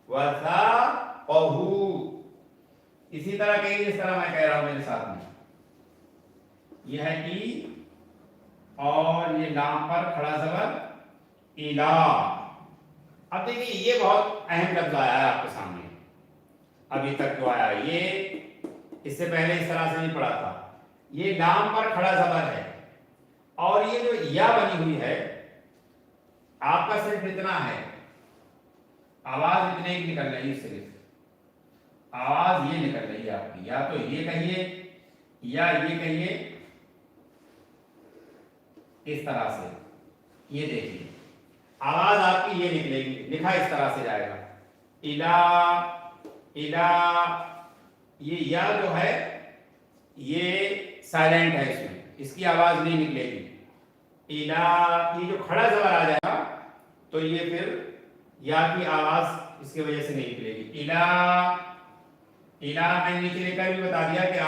وثاقہو. اسی طرح کہیں جس طرح میں کہہ رہا ہوں میرے ساتھ میں. یہ ہے ای اور یہ لام پر کھڑا زبر الا. اب دیکھیے یہ بہت اہم لفظ آیا ہے آپ کے سامنے ابھی تک جو آیا. یہ اس سے پہلے اس طرح سے نہیں پڑھا تھا. یہ لام پر کھڑا زبر ہے اور یہ جو یا بنی ہوئی ہے آپ کا صرف اتنا ہے, آواز اتنے ہی نکل رہی ہے, صرف آواز یہ نکل رہی ہے آپ کی. یا تو یہ کہیے یا یہ کہیے اس طرح سے. یہ دیکھیے آواز آپ کی یہ نکلے گی, لکھا اس طرح سے جائے گا الا. یہ یا جو ہے یہ سائلنٹ ہے, اس میں اس کی آواز نہیں نکلے گی. الا یہ جو کھڑا زبر آ جائے گا تو یہ پھر یا کی آواز اس کی وجہ سے نہیں نکلے گی. الا میں نیچے لے کر بھی بتا دیا کہ